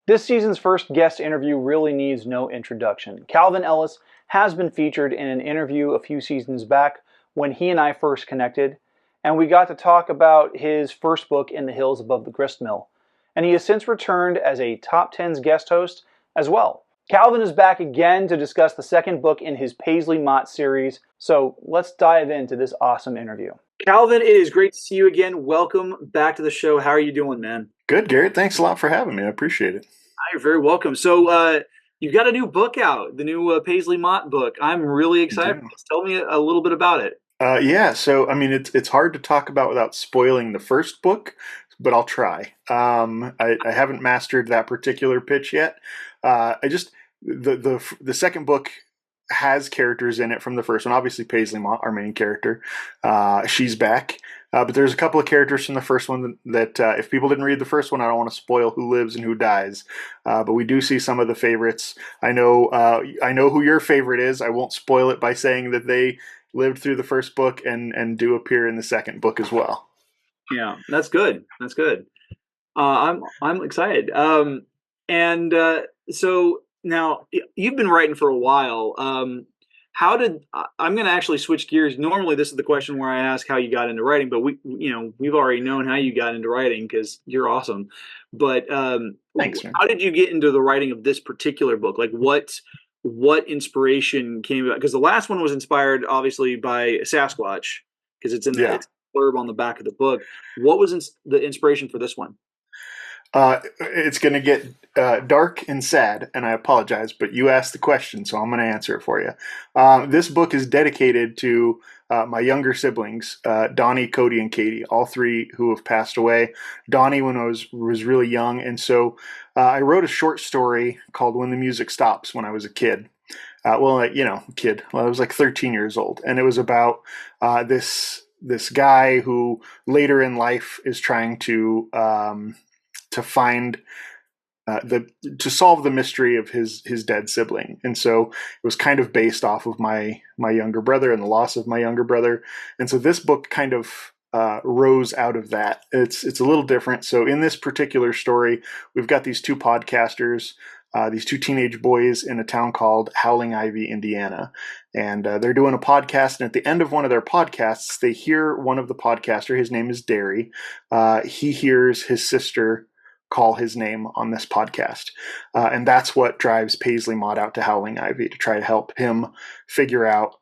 This season's first guest interview really needs no introduction. Kalvin Ellis has been featured in an interview a few seasons back when he and I first connected, and we got to talk about his first book, In the Hills Above the Grist Mill. And he has since returned as a Top Tens guest host as well. Kalvin is back again to discuss the second book in his Paisley Mott series, so let's dive into this awesome interview. Kalvin, it is great to see you again. Welcome back to the show. How are you doing, man? Good, Garrett. Thanks a lot for having me. I appreciate it. You're very welcome. So you've got a new book out, the new Paisley Mott book. I'm really excited. Tell me a little bit about it. Yeah, so I mean, it's hard to talk about without spoiling the first book, but I'll try. I haven't mastered that particular pitch yet. I just the second book has characters in it from the first one. Obviously, Paisley Mott, our main character, she's back. But there's a couple of characters from the first one that if people didn't read the first one, I don't want to spoil who lives and who dies. But we do see some of the favorites. I know who your favorite is. I won't spoil it by saying that they lived through the first book and do appear in the second book as well. Yeah, that's good. That's good. I'm excited. So now you've been writing for a while. I'm going to actually switch gears. Normally, this is the question where I ask how you got into writing, but we've already known how you got into writing because you're awesome. But Thanks, man. How did you get into the writing of this particular book? Like, what inspiration came about? Because the last one was inspired, obviously, by Sasquatch, because it's in the blurb on the back of the book. What was the inspiration for this one? It's going to get dark and sad, and I apologize, but you asked the question, so I'm going to answer it for you. This book is dedicated to my younger siblings, Donnie, Cody, and Katie, all three who have passed away. Donnie when I was really young, and so I wrote a short story called When the Music Stops when I was a kid. Kid. Well, I was like 13 years old, and it was about this guy who later in life is trying to find to solve the mystery of his dead sibling. And so it was kind of based off of my younger brother and the loss of my younger brother. And so this book kind of rose out of that. It's a little different. So in this particular story, we've got these two podcasters, these two teenage boys in a town called Howling Ivy, Indiana. And they're doing a podcast. And at the end of one of their podcasts, they hear one of the podcaster, his name is Derry. He hears his sister call his name on this podcast. And that's what drives Paisley Mott out to Howling Ivy to try to help him figure out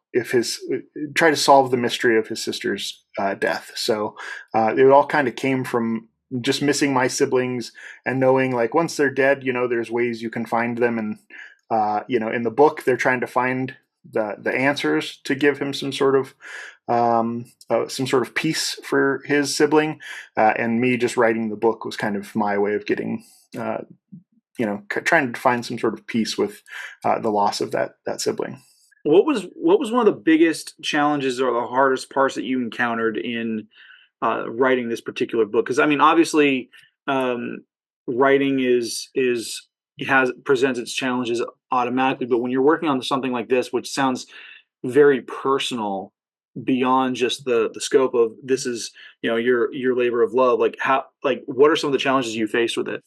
try to solve the mystery of his sister's death. So it all kind of came from just missing my siblings and knowing like once they're dead, there's ways you can find them. And, in the book, they're trying to find the answers to give him some sort of peace for his sibling, and me just writing the book was kind of my way of getting, trying to find some sort of peace with the loss of that sibling. What was one of the biggest challenges or the hardest parts that you encountered in writing this particular book? Because I mean, obviously, writing presents its challenges automatically, but when you're working on something like this, which sounds very personal beyond just the scope of this is your labor of love, what are some of the challenges you faced with it?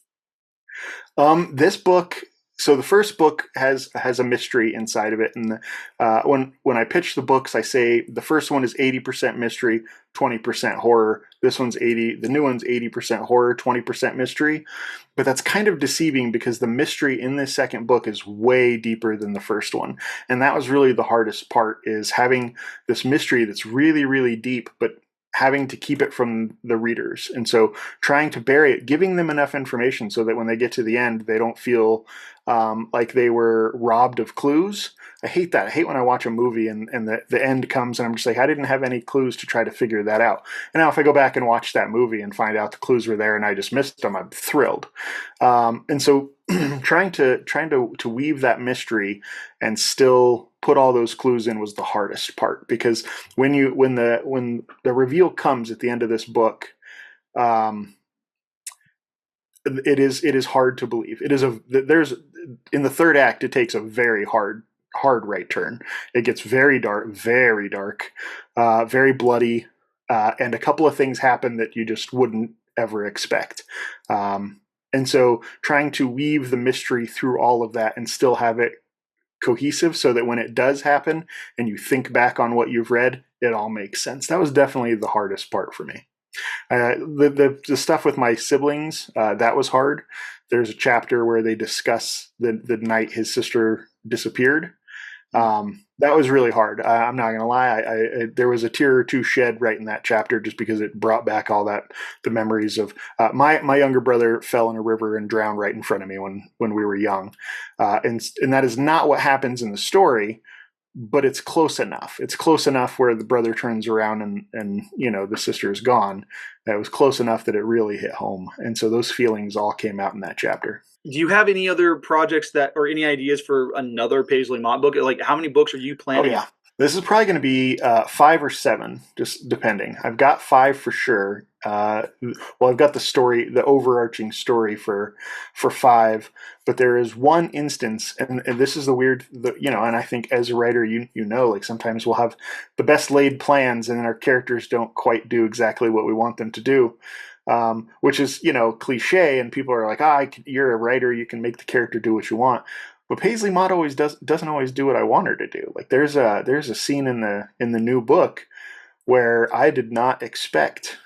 This book, so the first book has a mystery inside of it, and when I pitch the books, I say the first one is 80% mystery, 20% horror. This one's the new one's 80% horror, 20% mystery. But that's kind of deceiving because the mystery in this second book is way deeper than the first one, and that was really the hardest part, is having this mystery that's really, really deep, but having to keep it from the readers. And so trying to bury it, giving them enough information so that when they get to the end, they don't feel like they were robbed of clues. I hate that. I hate when I watch a movie and the end comes and I'm just like, I didn't have any clues to try to figure that out. And now if I go back and watch that movie and find out the clues were there and I just missed them, I'm thrilled. And so trying to weave that mystery and still put all those clues in was the hardest part, because when the reveal comes at the end of this book, it is hard to believe. There's in the third act, it takes a very hard right turn. It gets very dark, very bloody, and a couple of things happen that you just wouldn't ever expect. And so trying to weave the mystery through all of that and still have it cohesive so that when it does happen and you think back on what you've read, it all makes sense. That was definitely the hardest part for me. The stuff with my siblings, that was hard. There's a chapter where they discuss the night his sister disappeared. That was really hard. I'm not gonna lie. There was a tear or two shed right in that chapter just because it brought back all the memories of my younger brother fell in a river and drowned right in front of me when we were young, and that is not what happens in the story, but it's close enough. It's close enough where the brother turns around and the sister is gone. That was close enough that it really hit home, and so those feelings all came out in that chapter. Do you have any other projects or any ideas for another Paisley Mott book? Like, how many books are you planning? Oh yeah, this is probably going to be 5 or 7, just depending. I've got 5 for sure. I've got the overarching story for 5, but there is one instance, and this is and I think as a writer, like sometimes we'll have the best laid plans, and then our characters don't quite do exactly what we want them to do. Which is, cliche, and people are like, you're a writer, you can make the character do what you want. But Paisley Mott doesn't always do what I want her to do. Like there's a scene in the new book where I did not expect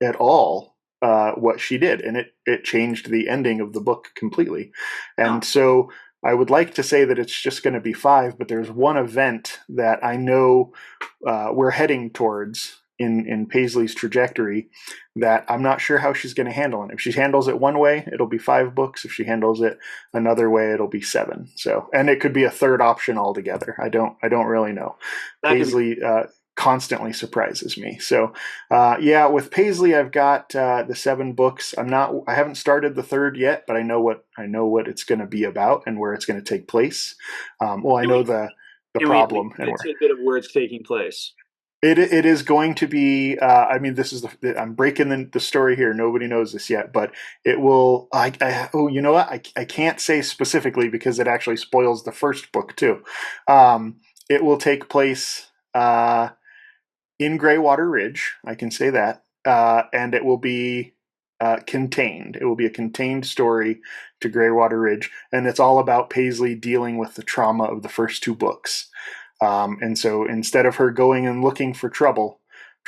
at all what she did, and it changed the ending of the book completely. And so I would like to say that it's just going to be 5, but there's one event that I know we're heading towards in Paisley's trajectory that I'm not sure how she's going to handle it. If she handles it one way, it'll be 5 books. If she handles it another way, it'll be 7. So, and it could be a third option altogether. I don't really know. Paisley constantly surprises me. So, with Paisley, I've got the 7 books. I haven't started the 3rd yet, but I know what it's going to be about and where it's going to take place. I know the problem and a bit of where it's taking place. It is going to be. This is I'm breaking the story here. Nobody knows this yet, but it will. You know what? I can't say specifically because it actually spoils the first book too. It will take place in Greywater Ridge. I can say that, and it will be contained. It will be a contained story to Greywater Ridge, and it's all about Paisley dealing with the trauma of the first 2 books. And so instead of her going and looking for trouble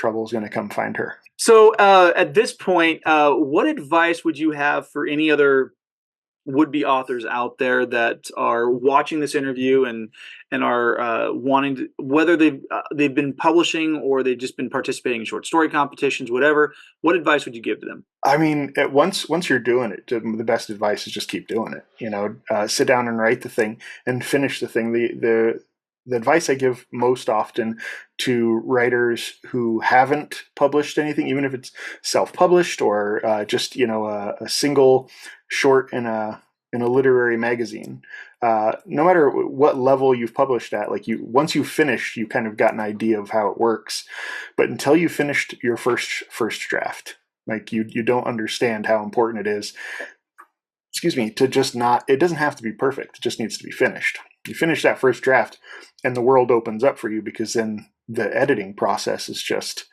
is going to come find her. So at this point, what advice would you have for any other would-be authors out there that are watching this interview and are wanting to, whether they've been publishing or they've just been participating in short story competitions, whatever? What advice would you give to them? I mean, once you're doing it, the best advice is just keep doing it. Sit down and write the thing and finish the thing. The advice I give most often to writers who haven't published anything, even if it's self-published or just a single short in a literary magazine, no matter what level you've published at, once you've finished, you kind of got an idea of how it works. But until you finished your first draft, you don't understand how important it is. To just not. It doesn't have to be perfect. It just needs to be finished. You finish that first draft and the world opens up for you, because then the editing process is just,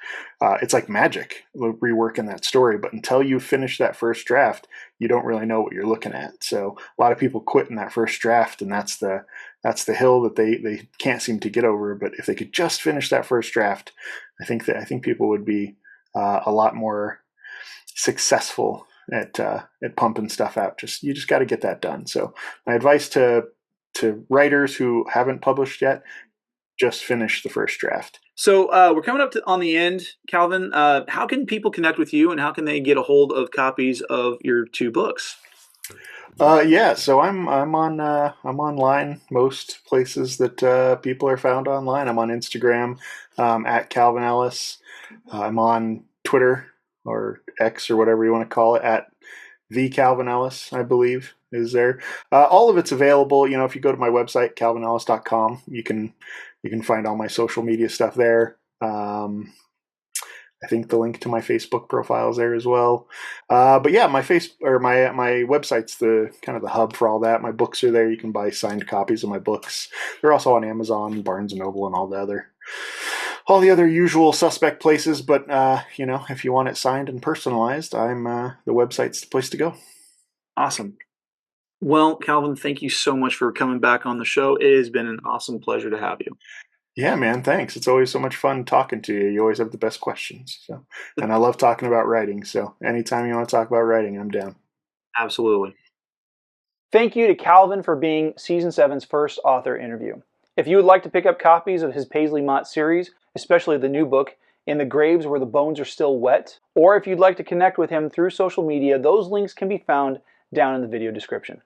it's like magic, reworking that story. But until you finish that first draft, you don't really know what you're looking at. So a lot of people quit in that first draft, and that's the hill that they can't seem to get over. But if they could just finish that first draft, I think people would be a lot more successful at pumping stuff out. You just got to get that done. So my advice to writers who haven't published yet, just finish the first draft. So we're coming up on the end, Kalvin. How can people connect with you, and how can they get a hold of copies of your 2 books? So I'm online most places that people are found online. I'm on Instagram at Kalvin Ellis. I'm on Twitter or X or whatever you want to call it at the Kalvin Ellis, I believe, is there. All of it's available. If you go to my website, kalvinellis.com, you can find all my social media stuff there. I think the link to my Facebook profile is there as well. But yeah, my website's the kind of the hub for all that. My books are there. You can buy signed copies of my books. They're also on Amazon, Barnes & Noble, and all the other usual suspect places. But if you want it signed and personalized, the website's the place to go. Awesome. Well, Calvin, thank you so much for coming back on the show. It has been an awesome pleasure to have you. Yeah, man, thanks. It's always so much fun talking to you. You always have the best questions. So, and I love talking about writing. So, anytime you want to talk about writing, I'm down. Absolutely. Thank you to Calvin for being Season 7's first author interview. If you would like to pick up copies of his Paisley Mott series, especially the new book, In the Graves Where the Bones Are Still Wet, or if you'd like to connect with him through social media, those links can be found down in the video description.